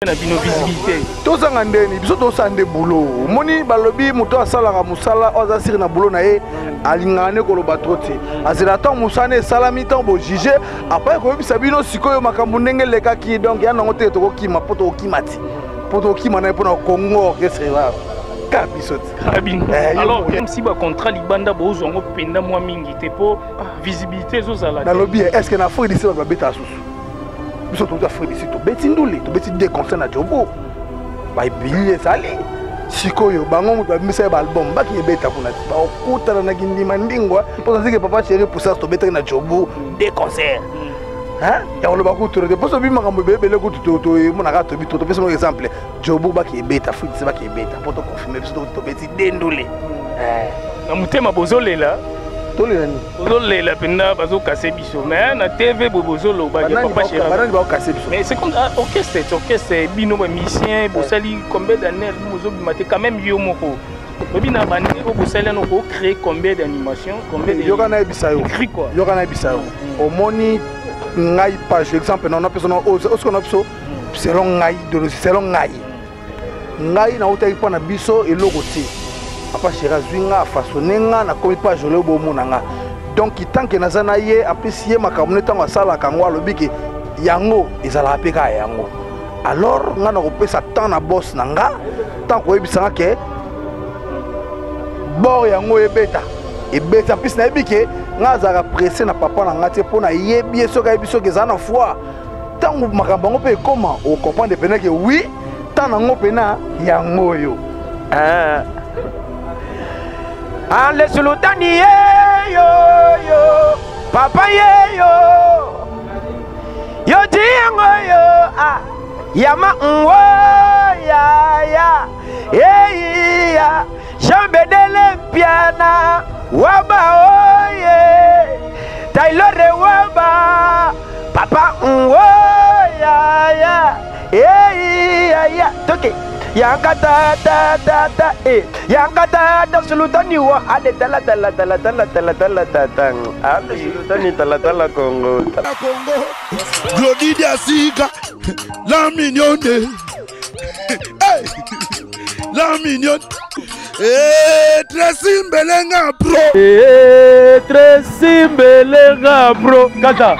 na bino visibilité tozanga ndeni biso tosande boulot moni balobi moto asalaka musala oza siri na boulot na ye alingane koloba trop te azela tant musane salami tant bo juger après ko bisa bino sikoyo makambo ndenge lekaki donc ya nango te tokokima poto okimati poto okima na pona Congo kesela kabiso alors comme si ba contrat libanda bozo ngo penda mwa mingi te po visibilité zozala balobi est-ce que na fo d'ici ba beta susu biso toza frère d'ici to beti ndule to beti de concert na jobo ba billet sali sikoyo bango mutu abimisa ba album baki ebeta kuna ba okutana na kindima ndingwa pour ça que papa chéri pour ça to beta na jobo de concert hein ya oloba kutura de poso bima kambo bebele kutu to mona ka to bito to pesa un exemple jobo baki ebeta frère d'ici baki ebeta pour to confirmer biso to beti de ndule na mutema bozolela tolela penda bazo casser biso mais na TV bobozolo ba papa chéri mais c'est comme orchestre bino ba musicien bosali combien d'années bozo bimate quand même yo moko bobina bande bosali no ko créer combien d'animation combien de yokana bisayo quoi yokana bisayo omoni ngai page exemple na personne o ce qu'on a biso selon ngai de selon ngai na utai pa na biso eloko ti papa chéri zwinga façonner nga na komi pas jolé bo monanga donc tant que nazana ye en plus ye makamune tango asala kango alobiki yango ezala peka yango alors nga na kopesa temps na boss nanga tant ko ebisanga ke bor yango ebeta plus na ebike nga zaka pressé na papa na nga te pona yebi soka ebiso ke zana foi tango makambo ngo pe comment o comprendre pena que oui tant na ngo pena yango yo Ale sultani yo papa yo jiango yo yama nwo ya jambe de l'empiana waba oye tailore waba papa nwo ya toke Yankata Yankata da sultani wa ade tala ade sultani tala Congo Glody Diasika la mignonne la mignonne très simbelenga bro kata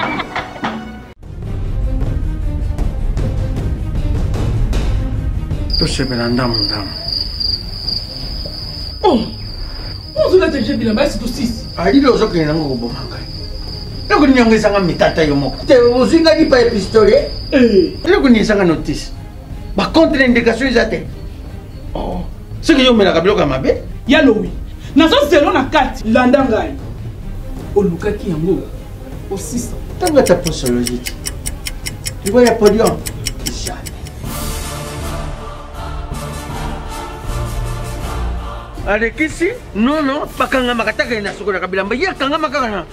tosepela ndamu ozula te jebila basi to 6 alilo ozokende nango koboma ngai eloko nini yango ezanga mitata yo moko te ozinga lipa epistole eloko nini ezanga notice bacontre indication eza te soki yo omelaka biloko ya mabe ya lowi nazozelo na kati landa ngai olukaki yango o 600 ntango ata posologie te libo ya podium alekisi non bakanga makataka na soko na kabilamba ya kanga makaka na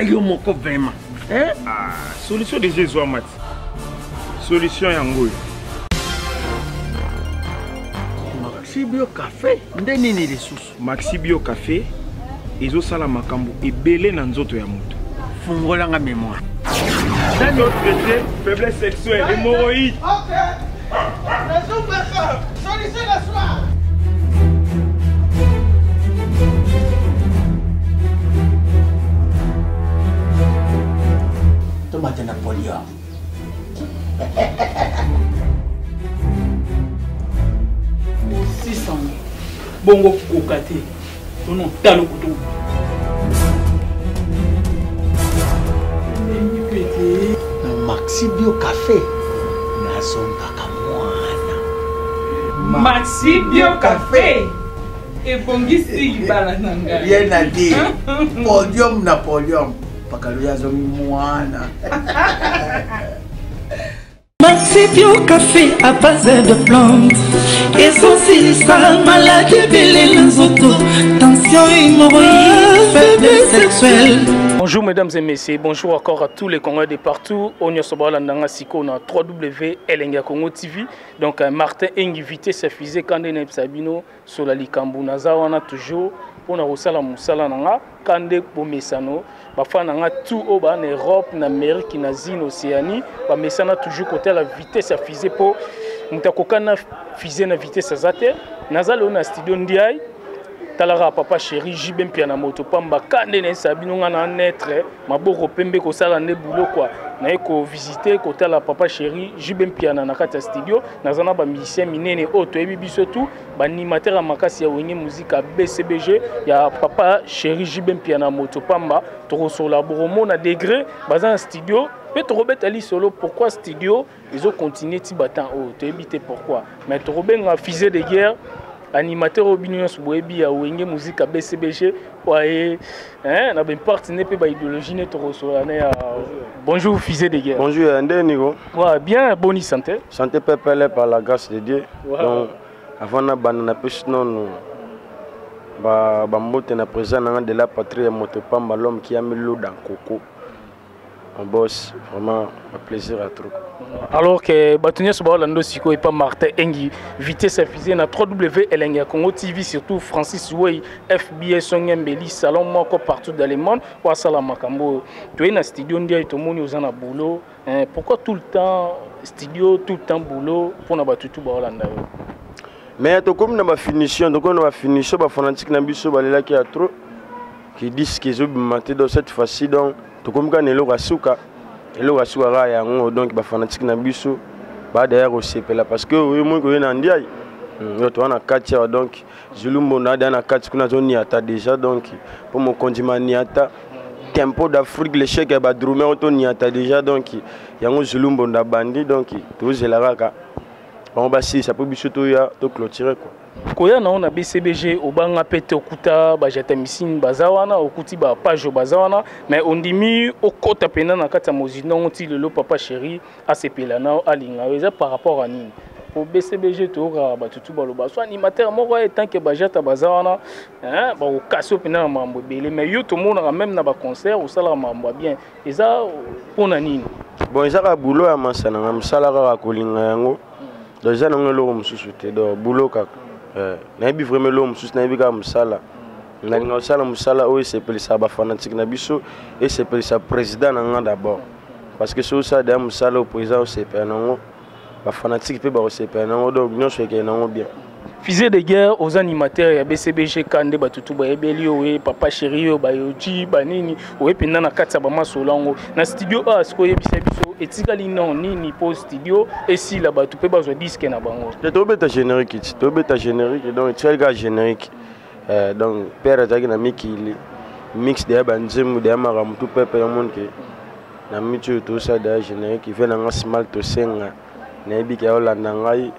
yo moko vraiment solution de Jésus mat solution yango Maxi Bio Café nde nini lisusu Maxi Bio Café ezosala makambo ebele na nzoto ya moto fungolanga mémoire faiblesse sexuelle hémorroïde solution la soir tomate Napoléon bongo kokate tono talo kutu na Maxi Bio Café nazombaka mwana Maxi Bio Café ebongisi libala na ngai bien à dire podium Napoléon pakalo yazongi mwana Maxi Bio Café à base de plantes essentielles maladie de l'enzoto tension hémorroïde faiblesse sexuelle. Bonjour mesdames et messieurs, bonjour encore à tous les Congolais de partout. On y a landanga siko na 3W Elenga Congo TV. Donc Martin invité sa fusée quand on Sabino sur la Likambu Naza on a toujours pona kosala musala nanga kande bomesano bafana nanga tout au en Europe na Amérique na Zine Océanie bamesana toujours côté la vitesse à fusée pour mutakokana fusée na vitesse azate nazalo na studio ndiaye talara papa chéri jibem piana moto pamba kande na sabino ngana netre maboko pembe ko sala ne boulot quoi na eko visiter côté la papa chéri jibem piana na kata studio nazana ba musicien minene auto ebi biso tout ba animateur a makasi ya wenge musique à BCBG ya papa chéri jibem piana moto pamba to sur la boromo na degré bazan studio peut Robert Ali solo pourquoi studio ils ont continué tibatan oh to ebité pourquoi mais to Robert a fusée de guerre animateur opinion Boebi a wenge musique à BCBG ouais hein na ben partenaire pe ba idéologie ne to sur la bonjour fusée de guerre. Bonjour Andé Nigo. Ouais bien bonne santé. Santé pépélé par la grâce de Dieu. Donc avant na banana plus non ba mbote na présent de la patrie Motopamba l'homme qui a mis l'eau dans coco. Un boss, vraiment un plaisir à trop. Alors que Batunia Sobalando Siko et pas Martin Engi, vitesse fusée na 3W Elenga Congo TV, surtout Francis Way, FBS Songembeli, salon moko partout dans le monde, ou à Salamakambo. Tu es dans le studio, on dit tout le monde est en boulot. Pourquoi tout le temps studio, tout le temps boulot pour na batutu Baolanda? Mais to comme na ba finition, donc on va finir ba fanatique na biso balela qui a trop qui disent qu'ils ont maté dans cette fois-ci donc to comme quand elo rasuka ra yango donc ba fanatique na biso ba derrière au CPLA parce que oui moi ko na ndiaye to na 4 heures donc Zulumbo na na 4 kuna zone ata déjà donc pour mon condiment niata tempo d'Afrique le chèque ba drummer to niata déjà donc yango Zulumbo na bandi donc to zelaraka on va si ça peut biso to ya to clôturer quoi. Koya na on a BCBG obanga pete okuta ba jata misine bazawana okuti ba page bazawana mais on dimi okota pena na kata mozino onti le papa chéri a sepela na alinga eza par rapport à nini pour BCBG to ra ba tutu ba loba so animateur moko tant que ba jata bazawana hein ba okaso pena na mambo belé mais yo to mona même na ba concert au sala mambo bien eza pona nini bon eza ka boulot ya masana na msala ka kolinga yango déjà na ngelo mususu te do boulot kaka na bi vraiment l'homme sous na bi ka musala na ngosala musala o c'est pour ça ba fanatique na biso et c'est pour ça président na d'abord parce que sur ça de musala au président c'est pas non ba fanatique pe ba c'est pas non donc non c'est que non bien fusée de guerre aux animateurs ya BCBG kande batutu ba ebeli owe papa chéri yo ba yoji banini owe pinda na katsa ba masolango na studio a sko yebisa biso etikali non nini po studio et si la batu pe ba zo disque na bango to beta générique donc tu as générique donc père azaki na mikili mix de banzemu de mara mutu pepe ya monde na mitu to ça de générique il fait na small to senga na ebiki ya olanda ngai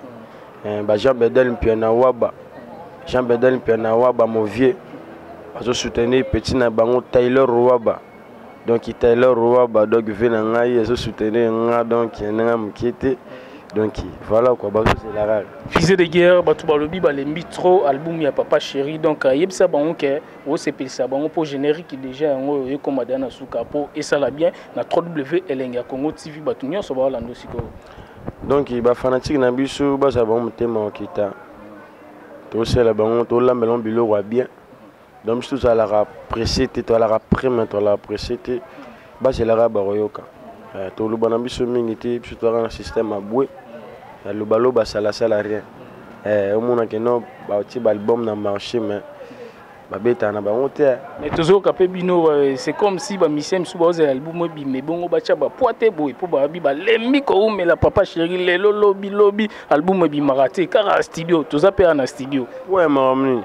Jean Bedel Piana Waba mon vieux je soutenir petit na bango Taylor Waba donc Taylor Waba donc vient ngai je soutenir nga donc nga mkiete donc voilà quoi bah c'est la rare fusée de guerre batu balobi balembi trop album ya papa chéri donc yebisa bango ke o sepelisa bango pour générique déjà ngo e comme dana suka po et ça la bien na 3W Elenga Congo TV batu nyonso ba lando siko. Donc il va fanatique na biso ba sa bon tema okita to c'est la bon to la melon bilo wa bien donc tout ça la apprécié to la prime to la apprécié ba c'est la baroyoka to lu bana biso mingi te biso to un système aboué le balo ba sala rien au mona que non ba ti album na marché mais babeta na bango te mais toujours capé bino c'est comme si ba misem sou ba album bi mais bongo ba cha ba poate boy po ba bi ba lembi ko mais la papa chéri le lobby album bi maraté car studio to za pe na studio ouais mamni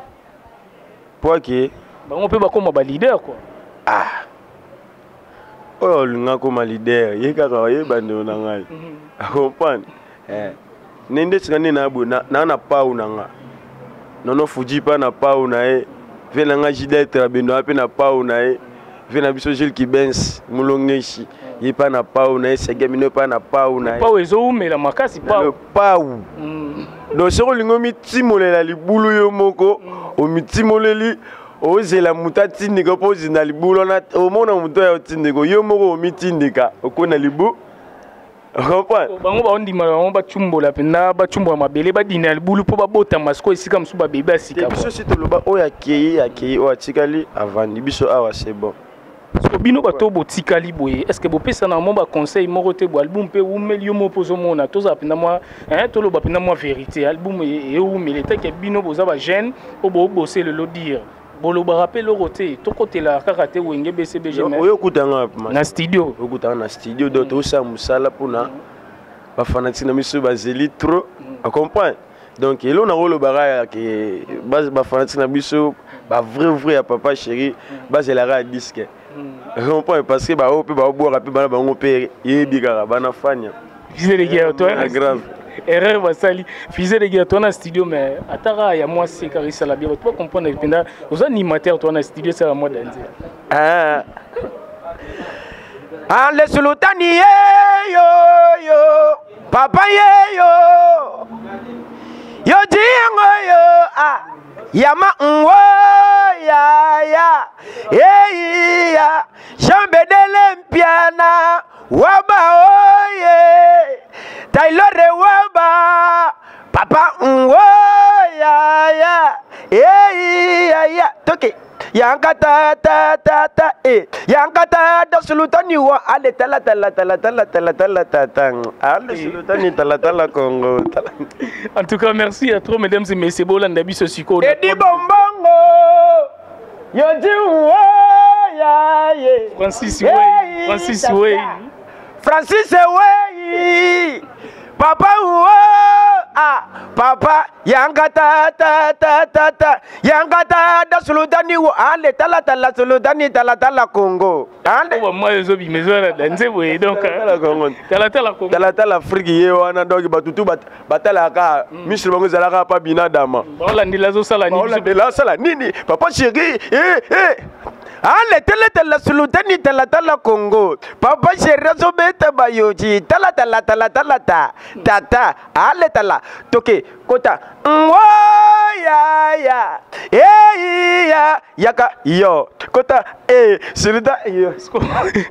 pour que bango pe ba comme ba leader quoi oh lunga comme leader ye ka ye bando na ngai a comprendre nende tsane na bu na pa unanga nono fuji pa na pa unae venanga jidêtre beno ape na pau na e vena biso Gilles Kibens mulongeshi yi pa na pau na e segemino pa na pau na e pau ezo umela makasi pau donc sero lingo mitimolela libulu yo moko o mitimoleli o zela mutati ndiko po zina libulu na o mona muto ya tindiko yo moko o mitindika okona libu comprends bango ba ondima bango ba chumbola pena ba chumbola mabele ba dina libulu po ba bota masko isika musu ba bebe asika biso si toloba oyo akei oyo atikali avandi biso awa c'est bon so bino bato botikali boye est-ce que bopesa na mo ba conseil moko te bo album pe umeli yo mopozo mona toza pena moi toloba pena moi vérité album e umeli ta ke bino boza ba jeune o bo bosser le lo dire bolo ba rappel le côté to côté la karaté wenge BCBG mais oyo kutanga na studio okutanga na studio do to sa musala pona ba fanatique na miso ba zeli trop on comprend donc elo na rolo bara ke ba fanatique na biso ba vrai ya papa chéri ba zelara disque on comprend parce que ba o pe ba boire pe ba ngo pe yebika bana fanya c'est les gars toi grave erreur basali fusée de guerre toi na studio mais atara ya moi c'est carissa la bien tu peux comprendre penda aux animateurs toi na studio c'est à moi danser le sultani yo papa yo jingo yo yama ya chambe de l'empiana waba oye tailore waba papa ya toke yankata yankata da sultani wa ale tala ale sultani tala Congo. En tout cas merci à trop mesdames et messieurs bolanda biso siko edi bombongo yodi Francis Wey papa papa yankata yankata da sultani wa ale tala sultani tala Congo ande moi zo bi mezora danse boye donc tala Afrique ye wana donc batutu batala ka misri bango zalaka pa binadama balandela zo sala ni balandela sala nini papa chéri ale tala sultani tala Congo papa chéri zo beta bayoji tala tata ale tala toke kota ya yaka yo kota celui-là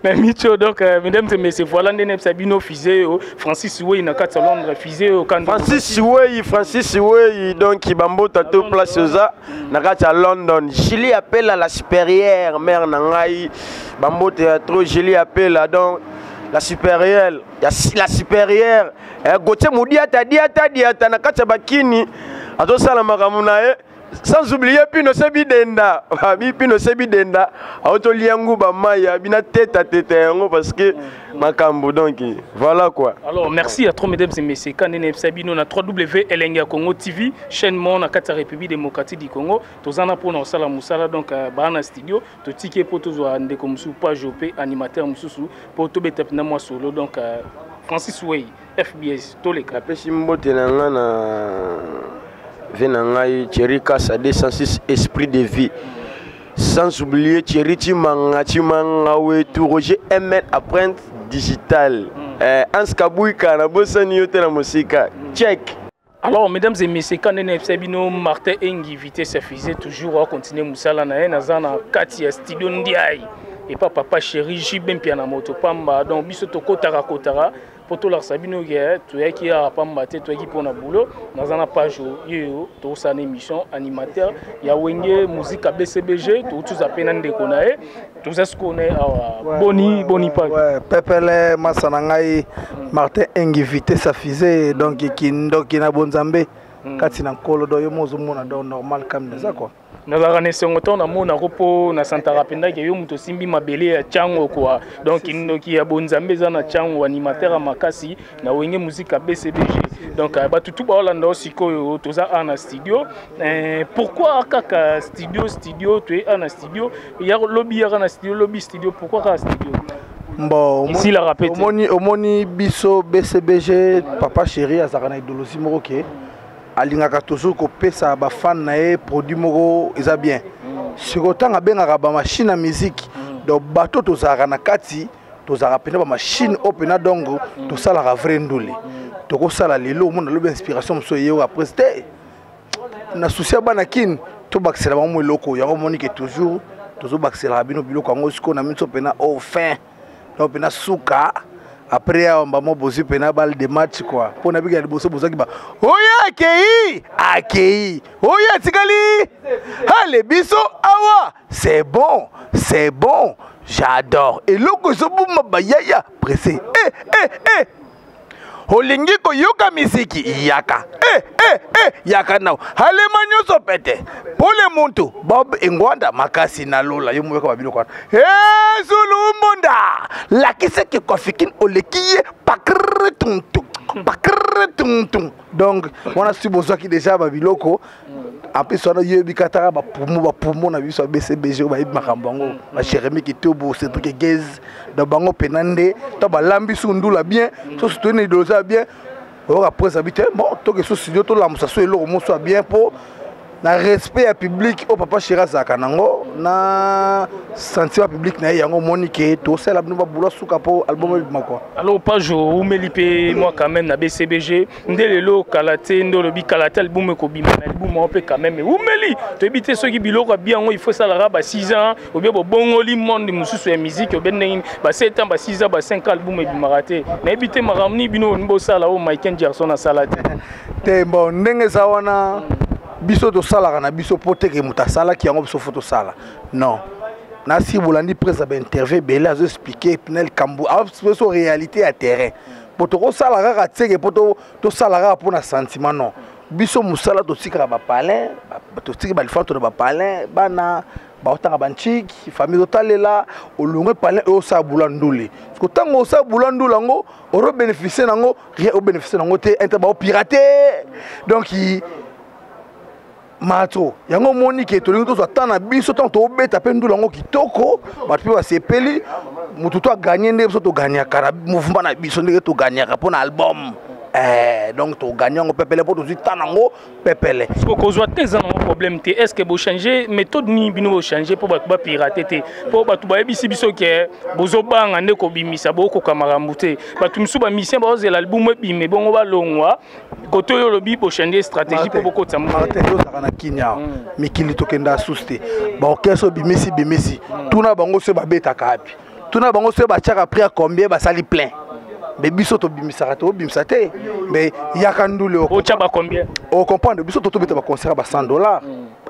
na micho donc mesdames et messieurs voilà ndene sabino fusée Francis Wey na kata Londres fusée au kan Francis Wey donc bambota to place za na kata London Julie appelle à la supérieure mère na ngai bambota trop Julie appelle donc la supérieure Gauthier Moudiata diata na kata bakini atosala makambo na sans oublier Pino Sebidenda autoliangu ba maya bina tête yango parce que makambo donc voilà quoi. Alors merci à trop mesdames et messieurs kanene sabino na 3W Elenga Congo TV chaîne mon na kata République démocratique du Congo tozana pour na sala musala donc bana studio to ticket pour tozwa ndeko musu page op animateur mususu pour to betap na moi solo donc Francis Wey FBS toleka pesi mbote na ngana Venangai Thierry Kassa 206 esprit de vie. Sans oublier Thierry Timanga tout Roger MN apprenti digital. Hans Kabouika na bosani yote na musika. Check. Alors mesdames et messieurs quand on Sabino Martin Engi vitesse fusée toujours à continuer musala na nazana kati ya studio ndiai et pas papa chéri jibem piana moto pamba donc biso to kotara pour tout leur sabino guerre tu es qui a pamba te tu es qui pour na boulot nazana page yo to sa émission animateur ya wenge musique BCBG to tous appena ndeko na e tout ça ce qu'on est boni pas ouais pepele masanangai Martin Engi vitesse fusée donc qui na bonzambe kati na nkolo do yo mozo mona do normal comme ça quoi. Na la renaissance on a mon aropo na Santa Rapenda que yo muto simbi mabele ya chango quoi donc qui ya bonzambe za na chango animateur makasi na wenge musique BCBG donc ba tutu ba Holanda siko toza ana studio pourquoi kaka studio tu es ana studio ya lobby ya na studio pourquoi ka studio bon ici la répète omoni biso BCBG papa chéri azakana idolosi moroke alingaka toujours kopesa ba fan na e produit moko eza bien sikotanga bengaka ba machine à musique donc bato tozaka na kati tozaka pena ba machine opena dongo tosala ka vrai ndule toko sala lelo mona lobe inspiration so yeyo après c'était na souci bana kin to bakisela ba mo loko yango monique toujours tozo bakisela bino biloko yango siko na mitso pena au fin donc pena suka après on va mo bosi pena balle de match quoi pour na biga boso boso ki ba oya akei oya tikali allez biso awa c'est bon j'adore et loko so buma bayaya pressé olingi koyoka misiki yaka yaka nao halema nyonso pete pole muntu bob engwanda makasi na lola yo mweka babilo kwa zulu monda lakise ke kofikin olekiye pakr tung donc wana si bozo ki déjà babiloko en plus on a eu bikatara ba poumon na biso BCBG ba makambango ba Jérémy Kitobo c'est truc gaz da bango penande to ba lambi sundula bien so se tenir dosa bien après habiter bon to que so studio to la musa so elo mo so bien pour na respect à public au papa Chira Zakanango na sentiment public na yango monique to sela bino ba bula suka po album bimako alors pas jour umelipe moi quand même na BCBG ndelelo kalate ndolo bi kalate album ko bima na album on peut quand même umeli to ebité ceux qui biloko bien il faut ça la ba 6 ans ou bien bongo li monde mususu ya musique o ben ba 7 ans ba 6 ans ba 5 album bimaraté na ebité maramni bino mbo sala o Michael Jackson na salate tembo ndenge sawana biso to sala na biso pote ke muta sala ki yango biso photo sala non na si bolandi presse ba interview bela zo expliquer Pinel Kambu a so réalité à terrain poto ko sala ka tseke poto to sala ka pour na sentiment non biso musala to tikara ba palin to tikara ba lifato ba palin bana ba otanga banchiki famille totalela olongwe palin o sa bulandule ko tango sa bulandula ngo oro bénéficier nango rien au bénéficier nango te inter ba pirater donc mato yango monique tolingi to atana biso to beta pe ndula ngo kitoko ba pe ba sepeli mutu to gagner ndé biso to gagner kara mouvement na biso ndé to gagner pour na album donc to gagner ngo pepele pour to tanango pepele ko ko zo teza no problème te est-ce que bo changer méthode ni bino changer pour ba pirater te pour ba to ba bisi biso ke bozo banga ndé ko bimisa bo ko kamara muté ba tumsu ba mission ba oze l'album bimé bongo ba longwa koto yo lobi bo changer stratégie pour boko tsamu na kinya mikili to kenda suste ba okeso bimesi tuna bango se ba beta kapi tuna bango se ba chaka prix à combien ba sali plein mais biso to bimisaka to bimisate mais yakandule o chaba combien on comprend biso to beta ba concert ba $100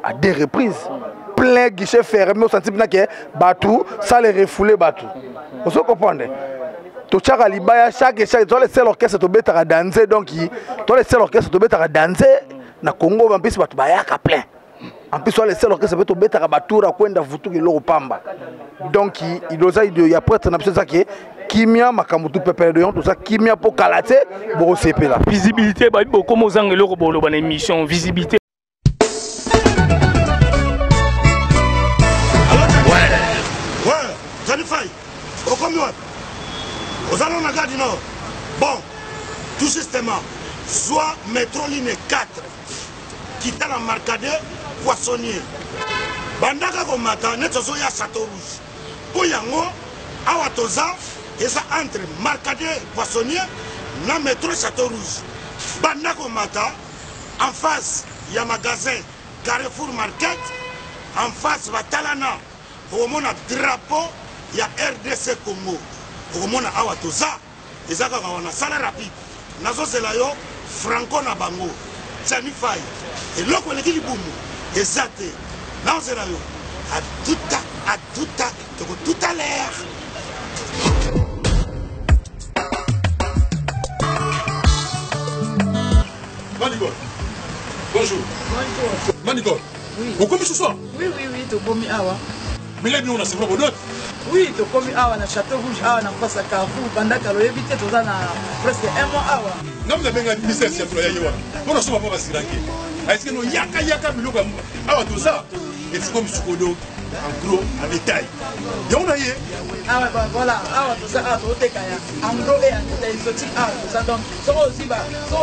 à 2 reprises plein guichet fermé au senti bina ke batu ça les refouler batu on se comprend to chaka libaya chaque to les seul orchestre to beta danser donc to les seul orchestre to beta danser na Congo en plus batu bayaka plein en plus les seul orchestre to beta batura kwenda vutu kiloko pamba donc il doza il y a prêtre na ça que kimia makamutu pepele de tout ça kimia pour kalaté bo sepela visibilité ba beaucoup mo zangelo ko bolo ba émission visibilité ouais Zanifai au combien aux allons na garde nord bon tout justement soit métro ligne 4 qui t'a la marcade poissonnier bandaka ko mata neto zo ya Château Rouge pour yango awa toza eza entre marcade poissonnier na métro Château Rouge bandako mata en face ya magasin Carrefour Market en face batalana au mona drapeau ya RDC Congo au mona awa toza eza kaka wana sala rapide nazo zela yo franco na bango Zanifai et loko leki libumu ezate nazo zela yo à tout à l'heure. Manigol, bonjour. Bonjour. Manigol, oui. Vous commis ce soir? Oui, tu commis awa. Mais là, on a c'est vraiment d'autres. Oui, tu commis awa na Château Rouge, awa na face à Carrefour, pendant que l'on évite tout ça presque un mois awa. Non, mais bien, ministère, c'est pour y avoir. On a souvent pas si ranké. Est-ce que nous yaka biloko awa tout ça? Et c'est comme Sukodo, en gros, en détail. Et on a yé. Ah ouais, voilà, awa tout ça, awa tout kaya. En gros et en détail, exotique awa tout ça. Donc, ça aussi, ça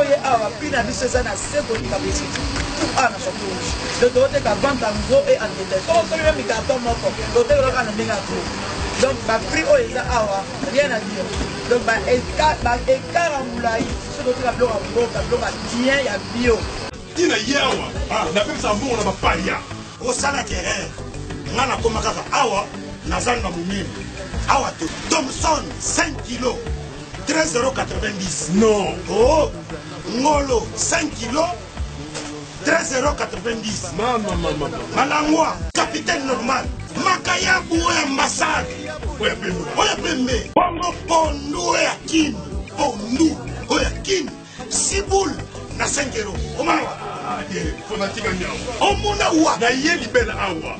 y est awa, puis la vie, c'est ça, na seconde capacité. Tout awa na Château Rouge. De l'autre côté, vente en gros et en détail. Ça aussi, même, il y a un peu moko. L'autre côté, on a mis un gros. Donc, le prix au Eza awa, rien à dire. Donc, écart en moulaï, ce côté, la blonde en gros, la blonde bien, il y a bio. Il y a yawa, la même ça, on a pas ya. Au salaire, ngana komaka awa nazanga mumini awa to Thompson 5 kilos 13,90 €. Non. Oh, Ngolo, 5 kilos, 13,90 €. Maman. Malangwa, capitaine normal. Makayabu et ambassade. Oya Pembe. Bongo Pondu et Akin. Pondu et Akin. Siboul, na 5 €. Omawa. Fonatika nyao. Omuna wa. Na ye libela awa.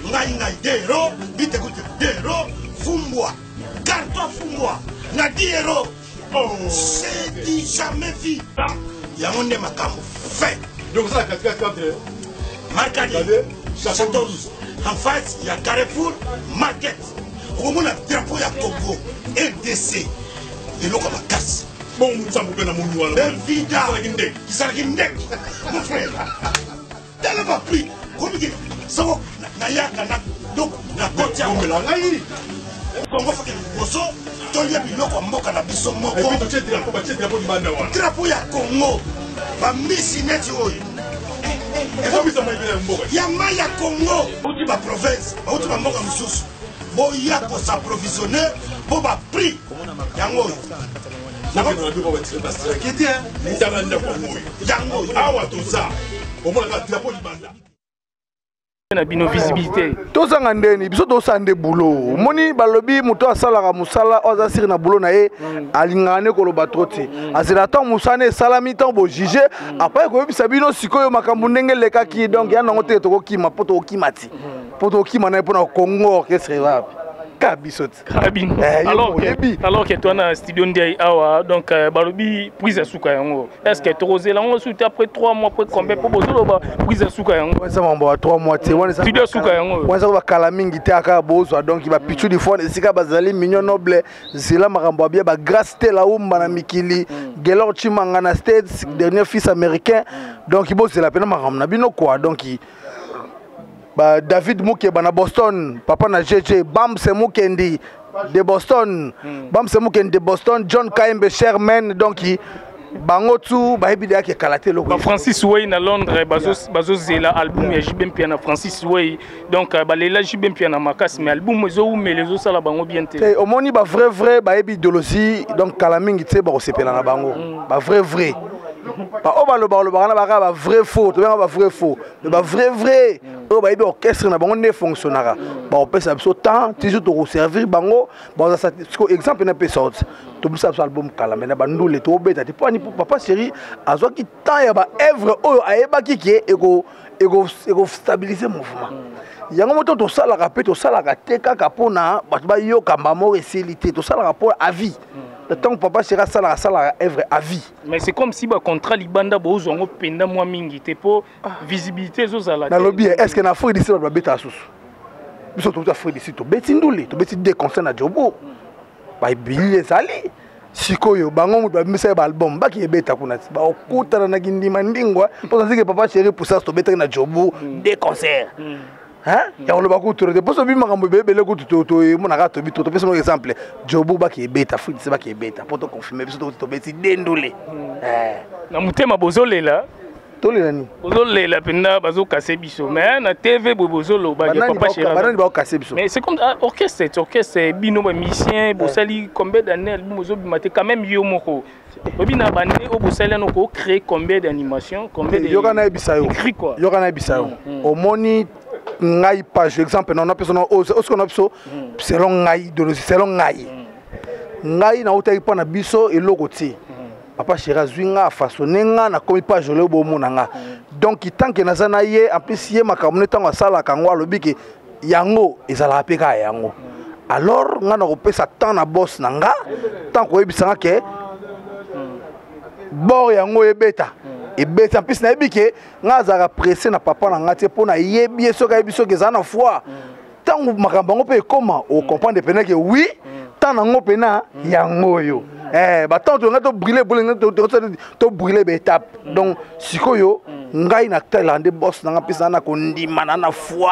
Ngai 2 €. Vite écoute 2 €. Fumbwa. Carton Fumbwa. Na 10 €. Oh. C'est dit jamais vu. Yango nde makambo fait. Donc ça, 4 Marcadi, Château Rouge. En face, il y a Carrefour Market. Au moment où drapeau ya Congo, RDC. Et l'eau comme la casse. Bon, ça vous fait un monde. Évidemment. Qui s'arrête mon frère. Tellement pris. Comme il dit, ça va. Nayaka, donc, la côte ya Congo, faut que le bosso. Tolia biloko mboka na biso moko. Et puis, tu as drapeau du Bandawa. Drapeau ya Congo. Ba misi neti oyo. Yama ya Congo, outi ba province, outi ba mboka misusu. Boya ko s'approvisionner, bo ba prix. Yango. Yango. Awa tout ça. Au moins la drapeau du Banda. Na bino visibilité. Tozanga ndeni biso tosande boulot. Moni balobi muto asalaka musala oza siri na boulot na ye alingane koloba troti. Azela tant musane salami tant bo juger après ko yebisa bino sikoyo makambo ndenge lekaki donc ya nango te tokokima poto okimati. Poto okima na epona Congo orchestre wapi. Alors que toi dans studio Ndiaye awa donc balobi prise à souka yango est-ce que tu lango suite après 3 mois après combien pour bozolo ba prise à souka yango ça mamba 3 mois te wana studio souka yango wana ba kala mingi te aka bozwa donc ba pichu di fone sika bazali mignon noble zela makambo bien ba grâce te la umba na mikili Gelor Chimanga na States dernier fils américain donc il bosse la pena makambo na bino quoi donc bah David Mukeba na Boston, papa na GG, Bamse Mukendi de Boston, Bamse Mukendi de Boston, John Kaimbe Sherman, donc Bangotu, Bahibida qui kalaté le Francis Way na Londres, Bazo Zela, album et Jibem Piana, Francis Way, donc Balela Jibem Piana Makas, mais album mais les autres la bango bien té. Au moni ba vrai, Bahibi Dolosi, donc Kalaming, tu sais, bah c'est pela na bango, bah vrai. Ba vrai faux, vrai. Oh bah orchestre na bango ne fonctionnera. Ba on peut ça temps, toujours to servir bango, ba ça exemple na pesort. To bisa album kala mais na bandule to beta te pani papa chéri azo ki temps ya ba œuvre oyo ayeba kiki ego stabiliser mouvement. Yango moto to sala rapé to sala ka te kaka pona ba yo kamba mo resilité to sala rapport à vie. Le temps que papa sera sala œuvre à vie. Mais c'est comme si le contrat libanda bozongo penda moi mingi te pour visibilité zo zala. Na lobby est-ce que na frère d'ici ba beta susu. Biso to ta frère d'ici to beti ndule to beti de concert na jobo. Ba billet sali. Sikoyo bango mutu ba misa ba album ba ki beta kuna ba okuta na gindima ndingwa pour que papa chéri pour ça to beta na jobo de concert. Hein? Il y a le bac autour de pour ce bima kambo bébé le goût to mon arato bito to pesa un exemple jobu ba ki beta fou c'est ba ki beta pour te confirmer biso to beti dendole na mutema bozolela tolela ni bozolela penda bazo casser biso mais na TV bozolo ba papa chéri banani ba casser biso mais c'est comme orchestre bino ba musicien bosali combien d'années bozo bimate quand même yo moko bobina bande o bosala no ko créer combien d'animations combien de yokana bisayo écrit quoi yokana bisayo au moni ngai page exemple non personne ce qu'on a selon ngai de selon ngai na utai pa na biso eloko ti papa chéri zwinga façonner nga na komi page le bo monanga donc tant que nazana ye en plus ye makamune tango sala kangwa lobiki yango ezala peka yango alors nga na kopesa temps na boss nanga tant ko ebisanga ke bor yango ebeta et beta en plus na ebike nga zara pressé na papa na ngati pona yebi soka ebiso ke zana foi tango makambo ngo pe comment o comprendre pena que oui tant na ngo pena yango yo ba tant to nga to brûler to brûler be étape donc sikoyo ngai na Thaïlande boss na ngapisa na ko ndima na foi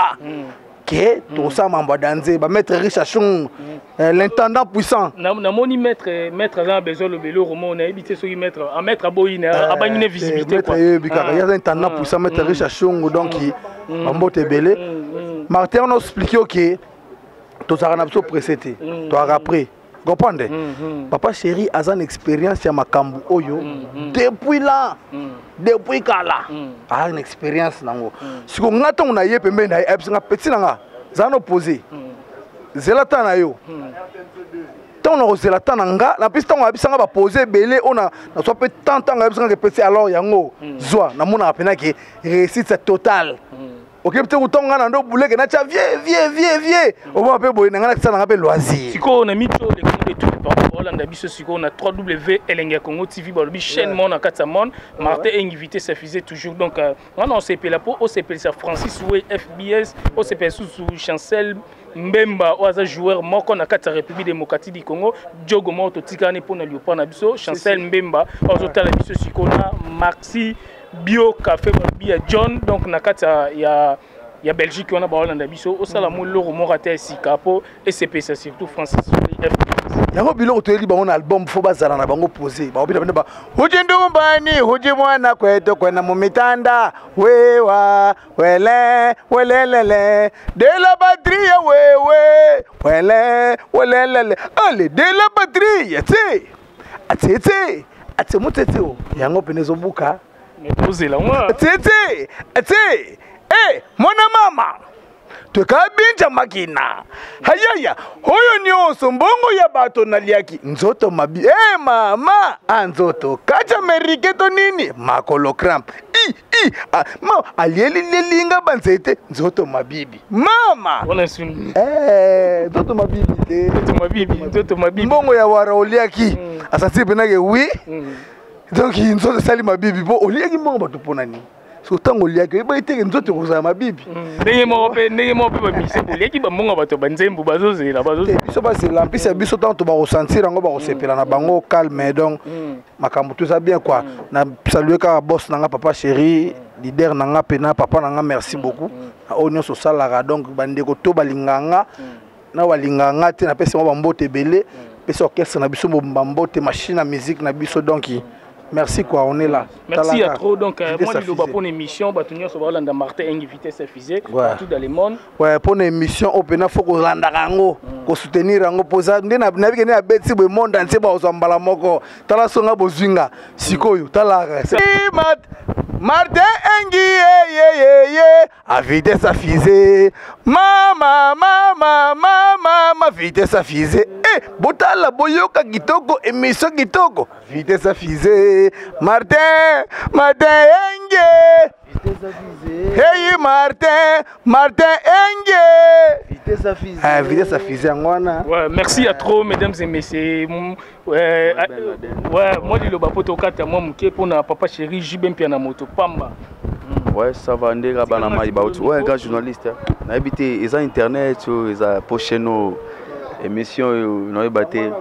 que tout ça mamba danser ba maître Richard Chung l'intendant puissant na moni maître Jean besoin le belo roman on a évité ce maître à maître aboyine abangine visibilité quoi il y a un intendant puissant maître Richard Chung donc mbote belé Martin on expliqué OK to ça na besoin précédé to après comprendre papa chéri a une expérience ya makambu oyo depuis là depuis kala a une expérience nango siko ngata on a ye pembe na ebsinga petit nanga za no poser zelata na yo tant on a zelata nanga na piste on a bisanga ba poser belé on a na soit peut tant nga ebsinga petit alors yango zwa na mona apena ki réussite totale. Ok, peut-être autant on a un boulet qui n'a pas vieux. On va appeler boy, n'anga ça n'anga pas loisir. Si on a mis tout les comptes de tous les parents, on a mis ce on a 3W Elenga Congo TV, balobi chaîne mon en 4 monde, Martin invité ça faisait toujours donc on s'appelle la peau, on s'appelle ça Francis Oué FBS, on s'appelle sous Chancel Mbemba, oaza joueur moko na kati République démocratique du Congo, Diogo Moto tikane pour na liopana na biso, Chancel Mbemba, ozo tala biso sikona Maxi Bio Café Bia John donc na kata ya Belgique on a ba na biso au sala mo loro mo raté sikapo et c'est ça surtout Francis FBS. Yango biloko to yeli ba on album fo bazala na bango poser ba obila ba hoje ndumbani hoje mwana kweto kwena mu mitanda wewa welelele de la batterie wewe welelele allez de la batterie ate mutete o yango penezo buka mais posez la moi tete mwana mama tukabinja makina hayaya hoyo nyonso mbongo ya bato naliaki nzoto mabi mama anzoto kacha meriketo nini makolo cramp ma alieli lelinga banzete nzoto mabibi mama on a suni nzoto mabibi nzoto mabibi mbongo ya wara oliaki asasi penake oui donc nzoto sali mabibi bo oliaki mbongo bato ponani sotango liaki eba iteke nzoto kozala mabibi ndenge mo pe ba mise liaki ba mbongo bato banzembu bazozela biso bazela mpisa biso tanto ba ressentir yango ba kosepela na bango calme donc makambo tout ça bien quoi na saluer ka boss nanga papa chéri leader nanga pena papa nanga merci beaucoup na onyo so salara donc bandeko to balinganga na walinganga te na pesa mo bambote belé pesa orchestre na biso mo bambote machine à musique na biso donc merci quoi, on est là. Merci à trop. Donc, moi, je vais pour une émission, Batunio Sobalanda Martin invité sa fusée partout dans le monde. Ouais, pour une émission, Open faut qu'on rende rango, qu'on soutenir rango posa. Nous n'avons pas bêtise le monde entier, bah, on s'en bat la moko. Tala songa bozinga, sikoyo, tala. Martin Engi, à vitesse à fusée. Mama, vitesse à fusée. Botala boyoka kitoko, émission kitoko, vitesse à fusée. Martin Engi. Hey Martin Engi. Vitesse à fusée. Vitesse à fusée, ouais, merci à trop, mesdames et messieurs. Ouais, moi, je vais poto kata moi muké pour na papa chéri Jibem Piana moto pamba. Ouais, ça va ndega bana mai ba ouais, grand journaliste. Na habité ils ont internet, ils ont prochaine émission no ebate.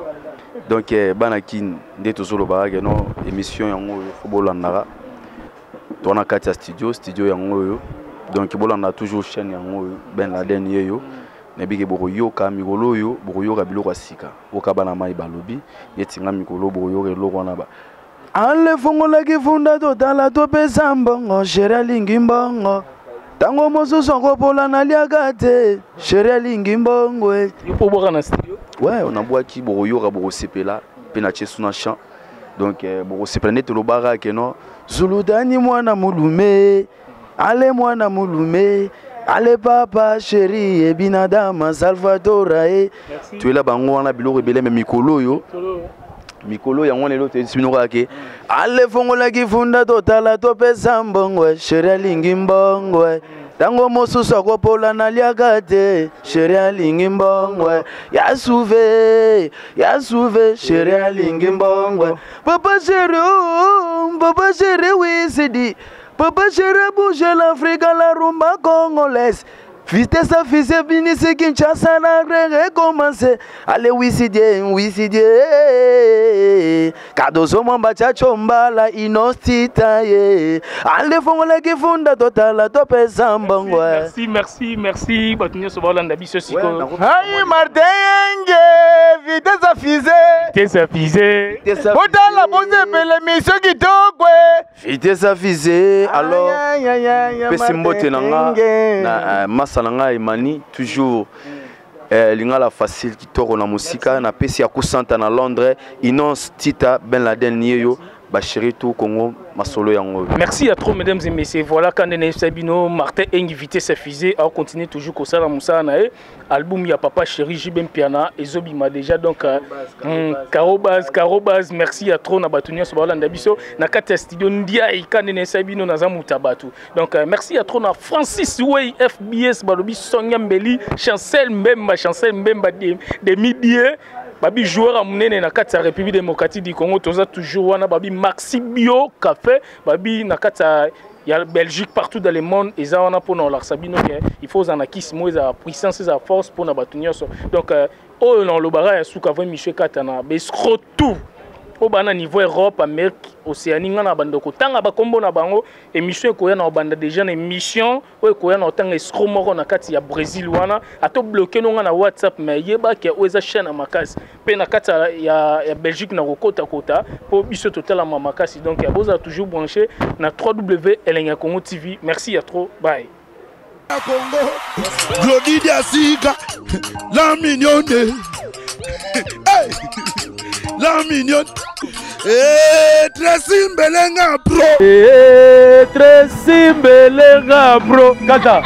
Donc bana kin nde tozolo barage no émission yango football nara. Tona kata studio yango yo. Donc bolanda toujours chaîne yango Ben Laden yeyo. Nebike boroyoka mikolo yo boroyoka biloko asika okabana mai balobi yetinga mikolo boroyoka eloko na ba ale fongola ki funda totala to pesa mbongo sheria lingi mbongo tango mosusu kopola na liagate sheria lingi mbongo yopo boka na studio ouais on a boaki boroyoka borosepela pe na chesu na chant donc borosepela net lo bara ke no zuludani mwana mulume ale mwana mulume allez papa chéri et binadama Salvatore tu es là bango wana biloko ebele me mikolo yo mikolo yango lelo te sinoka ke allez fongola ki funda totala to pesa mbongo chéri alingi mbongo tango mosusu akopola na liaka te chéri alingi mbongo ya souve chéri alingi mbongo papa chéri oui c'est dit papa chéri bouge l'Afrique à la rumba congolaise. Vitesse à fils et bini c'est Kinshasa la recommencer. Allez oui c'est Dieu. Kadozo mamba chachomba la inostita ye. Allez fongola ki funda totala to pesa mbongo. Merci. Batunyo Sobalanda biso siko. Hey Martin Engi, vitesse à fusée. Botala bonze pele mission kitoko. Vitesse à fusée. Alors pesimbote nanga na masa nanga imani toujours lingala facile kitoko na musika na pesi ya kusanta na Londres Inonce Tita Ben Laden Nieyo Bachiri tout Congo masolo yango. Merci à trop mesdames et messieurs. Voilà quand Nene Sabino Martin a invité sa fusée à continuer toujours comme ça la Moussa Nae album ya papa chéri Jibem Piana et Zobima déjà donc Karobaz merci à trop na batunia so balanda biso na kata studio ndia e quand Nene Sabino na zamuta batu. Donc merci à trop na Francis Way FBS balobi Sonia Mbeli Chancel Mbemba de midi babi joueur à munene na kati ya République démocratique du Congo toza toujours wana babi Maxi Bio Café babi na kati ya Belgique partout dans le monde et ça on a pour nous la sabino il faut en acquis moi za puissance za force pour na batunia so donc oh non le bara ya suka 20 Michel Katana bescro tout au bana niveau Europe Amérique Océanie ngana bandoko tanga ba kombo na bango émission ko ya na banda déjà na émission o ko ya na tanga escro moko na kati ya Brésil wana ato bloquer no na WhatsApp mais yeba ke oza chaîne makasi pe na kati ya Belgique na kokota kota pour biso total ma makasi donc ya boza toujours branché na www.elenga-congo TV. Merci à trop, bye. Congo Glody Diasiga la mignonne hey la mignonne Tracy Mbelenga bro Tracy Mbelenga bro kata